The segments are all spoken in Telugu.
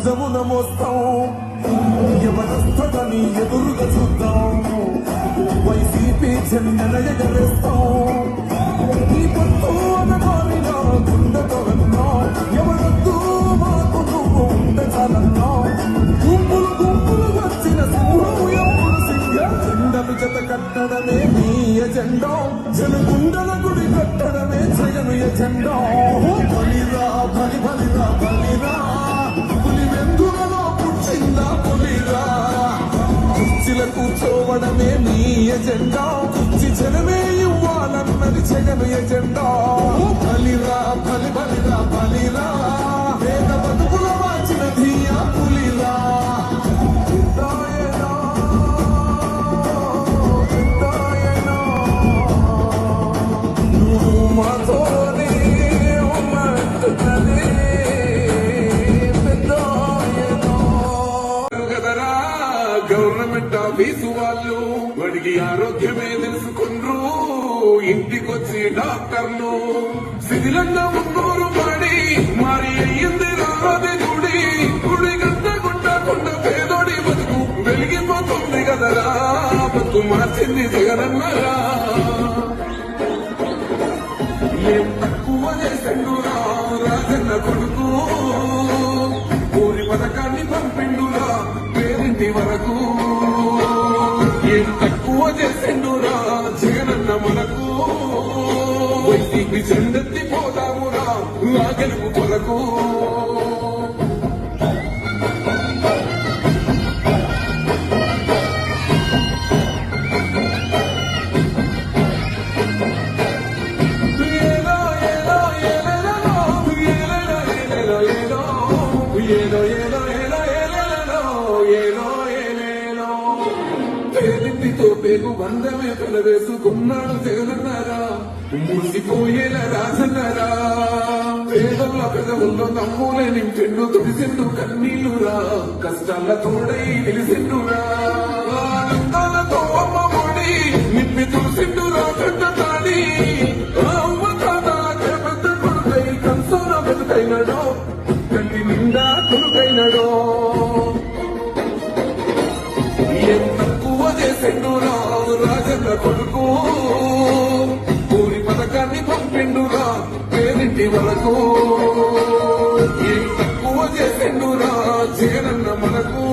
భుజమున మోస్తాం ఎవరొస్తదని ఎదురుగా చూద్దాం వైసీపీ చెందన ఎగరేస్తాం ఈ పొత్తు అనగానిలో గుండెతో విన్నాం ఎవరొద్దు మాకు నువ్వు ఉంటే చాలన్నా గుంపులు గుంపులు వచ్చిన సింహం ఎప్పుడు జెండను జత కట్టడమే నీ ఎజెండా జనగుండల గుడి కట్టడమే జగను ఎజెండా బలిరా బలి బలిరా బలిరా పులి వెందులలో పుట్టిందా పులిరా కుర్చీల కూర్చోవడమే నీ ఎజెండా కుర్చీ జనమే ఇవ్వాలన్నది జగను ఎజెండా బలిరా బలి బలిరా బలిరా వేద బతుకుల వాచిన ధీయా పులిరా గవర్నమెంట్ ఆఫీసు వాళ్ళు వాడికి ఆరోగ్యమే తెలుసుకుండ్రు ఇంటికొచ్చి డాక్టర్లు శిథిలంగా ముందూరు పడి మరి అయ్యింది రాదే గుడి గుడి గంట గుండకుండ పేదోడి బతుకు వెలిగిపోతుంది కదరా బతుకు మార్చింది జగనన్నరా ఏం తక్కువ చేసిండురా రాజన్న కొడుకు ఊరి పథకాన్ని పంపిండురా పేరింటి వరకు ఏం తక్కువ చేసిండురా జగనన్న మనకు వైసీపీ చెందెత్తి పోదామురా ఆ గెలుపు కొరకు పేదింటితో పేగు బంధమే పెలవేసుకున్నాడు జగనన్నారా మురిసిపోయేలా రాజన్నారా పేదల పెదవుల్లో నమ్ములే నింపిండు తుడిసిండు కన్నీళ్లురా కష్టాల తోడై నిలిసిండురా ఆనందాలతో అమ్మఒడి నింపి తుడిసిండురా కంట తాడి అమ్మ తాతాలకే పెద్ద కొడుకై కంసోన బతుకైనడో కల్లి నిండా కొడుకైనడో చేసిండురా రాజన్న కొడుకు ఊరి పథకాన్ని పంపిండురా పేరింటి వరకు ఏం తక్కువ చేసిండురా జగనన్న మనకు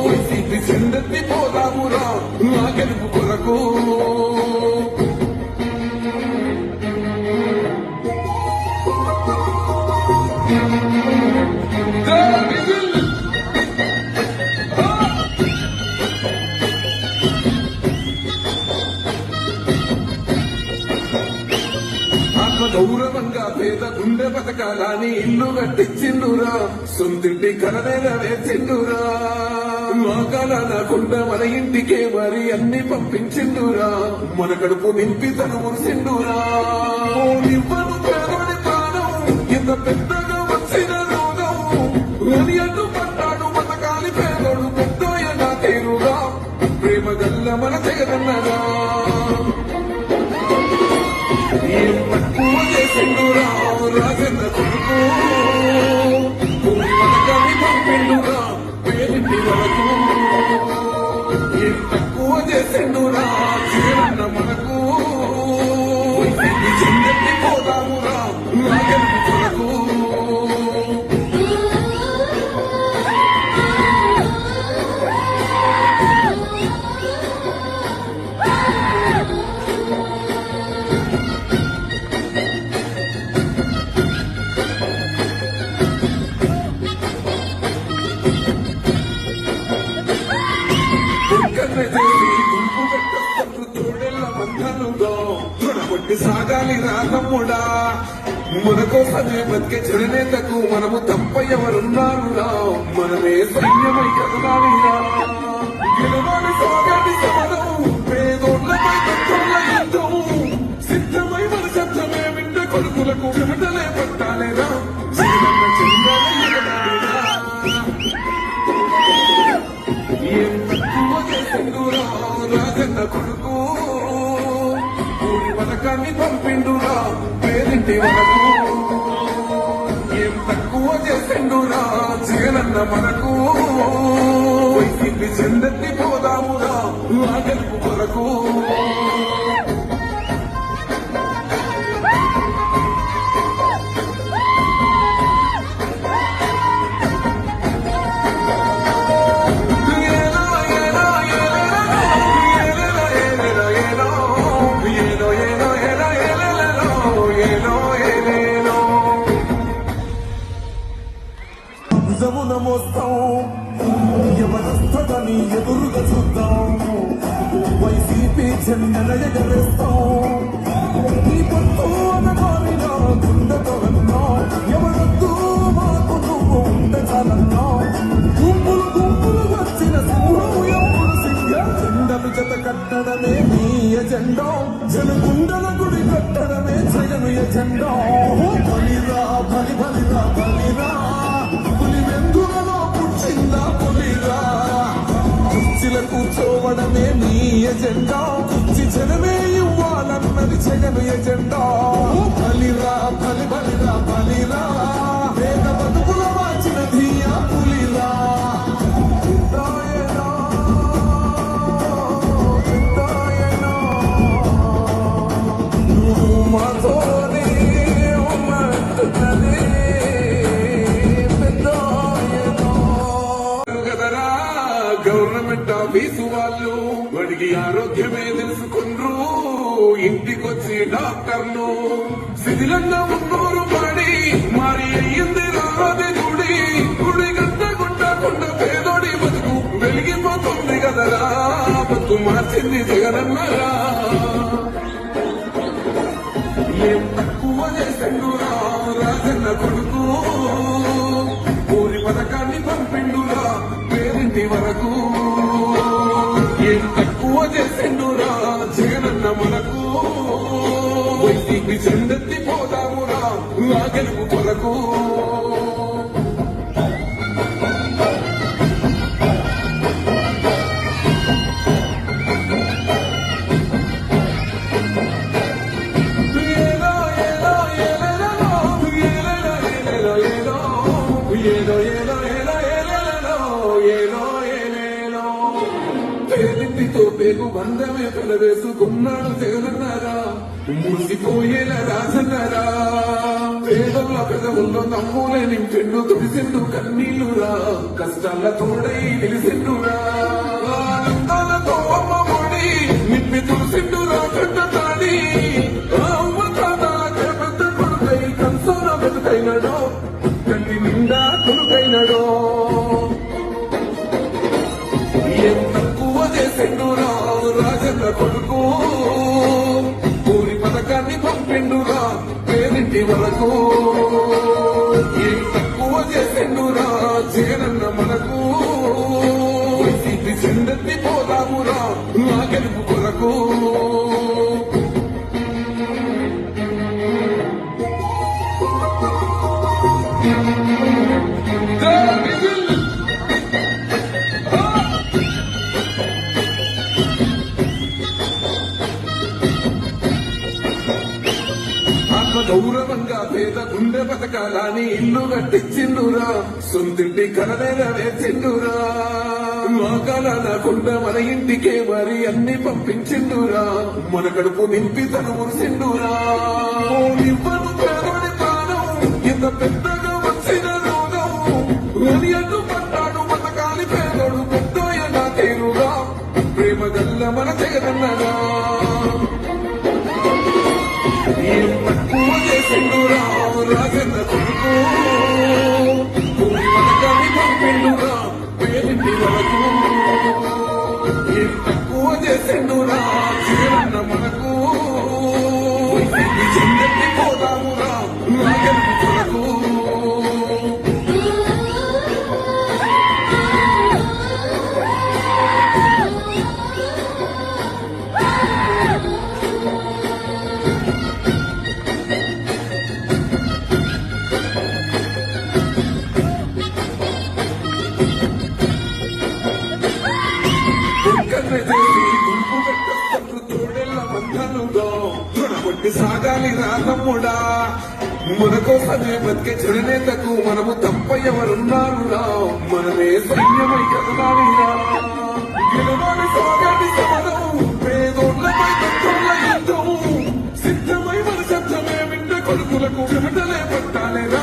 వైసీపీ చెందెత్తి పోదామురా ఆ గెలుపు కొరకు గౌరవంగా పేద గుండె బతకాలని ఇల్లు కట్టించిండురా సొంతింటి కలనేల వేసిండురా మాకాలనకుండా మన ఇంటికే మరి అన్ని పంపించిండురా మన కడుపు నింపి తను మురిసిండురా ఇవ్వను పేదోడి ప్రాణం ఇంత పెద్దగా వచ్చిన రోగం అని అడ్డు పడ్డాడు బతకాలి పేదోడు పెద్దోయగా తీరుగా ప్రేమ గల్ల మన జగనన్నరా ఏం తక్కువ చేసిండురా రాజన్న కొడుకు ఊరి పథకాన్ని పంపిండురా పేరింటి వరకు ఏం తక్కువ చేసిండురా జగనన్న మనకు వైసీపీ చెందెత్తి పోదామురా ఆ గెలుపు కొరకు సాగాలి రాగమ్ముడా మన కోసమే బతికే చెడునేతకు మనము తప్ప ఎవరున్నారురా మనమే సైన్యమై కదలాలిరా గెలవాలి సాగాలి సమరం పేదోళ్లపై కట్టుల యుద్ధం సిద్ధమై మన శబ్దమే వింట కొడుకులకు చెమటలే పట్టాలేరా ఏం తక్కువ చేసిండురా రాజన్న కొడుకు పథకాన్ని పంపిండురా పేరింటి వరకు ఏం తక్కువ చేసిండురా జగనన్న మనకు వైసీపీ చెందెత్తి పోదామురా ఆ గెలుపు కొరకు నిజమున మోస్తాం ఎవరొస్తదని ఎదురుగా చూద్దాం వైసీపీ చెందన ఎగరేస్తాం ఈ పొత్తు అనగానినా గుండెతో అన్నాం ఎవరొద్దు మాకు నువ్వు ఉండ చాలన్నా గుంపులు గుంపులు వచ్చిన సింహం ఎప్పుడు సింగం జెండలు జత కట్టడమే మీ ఎజెండా జనగుండల గుడి కట్టడమే జగను ఎజెండా బలిరా బలి బలిరా బలిరా పులి వెందులలో పుట్టిందా పులిరా కుర్చీల కూర్చోవడమే మీ ఎజెండా కుర్చీ జనమే ఇవ్వాలన్నది జగను ఎజెండా బలిరా బలి బలిరా బలిరా వేద బతుకుల మార్చిన ధీయా పులిరా యుద్ధాయనా, యుద్ధాయనా, నువ్వు మాతోనే ఉన్నట్టున్నది గవర్నమెంట్ ఆఫీసు వాళ్ళు వాడికి ఆరోగ్యమే తెలుసుకుండ్రు ఇంటికొచ్చి డాక్టర్లు శిథిలంగా ఉన్నూరు పడి మరి అయ్యింది రాది గుడి గుడి గంట గుండకుండ పేదోడి బతుకు వెలిగిపోతుంది కదరా బతుకు మార్చింది జగనన్నరా ఏం తక్కువ చేసిండురా రాజన్న కొడుకు ఊరి పథకాన్ని పంపిండురా పేరింటి వరకు ఏం తక్కువ చేసిండురా జగనన్న మనకు వైసీపీ చెందెత్తి పోదామురా ఆ గెలుపు కొరకు పేదింటితో పేగు బంధమే పెనవేసుకున్నాడు జగనన్నారా మురిసిపోయేలా రాజన్నారా పేదల పెదవుల్లో నమ్ములే నింపెండు తుడిసిండు కన్నీళ్లురా కష్టాల తోడై నిలిసిండురా ఆనందాలతో అమ్మఒడి నింపి తుడిసిండురా కంట తాడి అమ్మ తాత పెద్ద కొడుకై కంసోన బతుకైనడో కన్ని నిండా కొడుకైనడో ఏం తక్కువ చేసిండురా రాజన్న కొడుకు ఊరి పథకాన్ని పంపిండురా పేరింటి వరకు ఏం తక్కువ చేసిండురా జగనన్న మనకు వైసీపీ చెందెత్తి పోదామురా ఆ గెలుపు కొరకు గౌరవంగా పేద గుండె బతకాలని ఇల్లు కట్టించిండురా సొంతింటి కల నెరవేర్చిండురా మాకాలనకుండా మన ఇంటికే మరి అన్ని పంపించిండురా మన కడుపు నింపి తను మురిసిండురా ఇవ్వను పేదోడి ప్రాణం ఇంత పెద్దగా వచ్చిన రోగం అని అడ్డు పడ్డాడు బతకాలి పేదోడు పెద్దోయన తీరుగా ప్రేమ గల్ల మన జగనన్నగా ఏం తక్కువ చేసిండురా రాజన్న కొడుకు ఊరి పథకాన్ని పంపిండురా పేరింటి వరకు ఏం తక్కువ చేసిండురా జగనన్న మనకు వైసీపీ చెందెత్తి పోదామురా ఆ గెలుపు కొరకు మన కోసమే బతికే చెడునేతకు మనము తప్ప ఎవరున్నారురా, మనమే సైన్యమై కదలాలిరా. గెలవాలి సాగాలి సమరం, పేదోళ్ళపై తత్తుల యుద్ధం, సిద్ధమై మన శబ్దమే వింట కొడుకులకు చెమటలే పట్టాలేరా,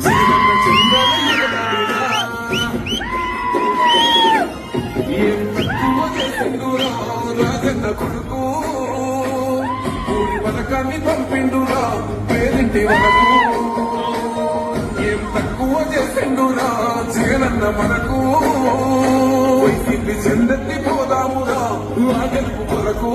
జీవన చెందాలి ఎగరాలిరా. ఏం తక్కువ చేసిండురా రాజన్న కొడుకు, ఊరి పథకాన్ని పంపిండురా పేరింటి వరకు. ఏం తక్కువ చేసిండురా జగనన్న మనకు, వైసీపీ చెందెత్తి పోదామురా ఆ గెలుపు కొరకు.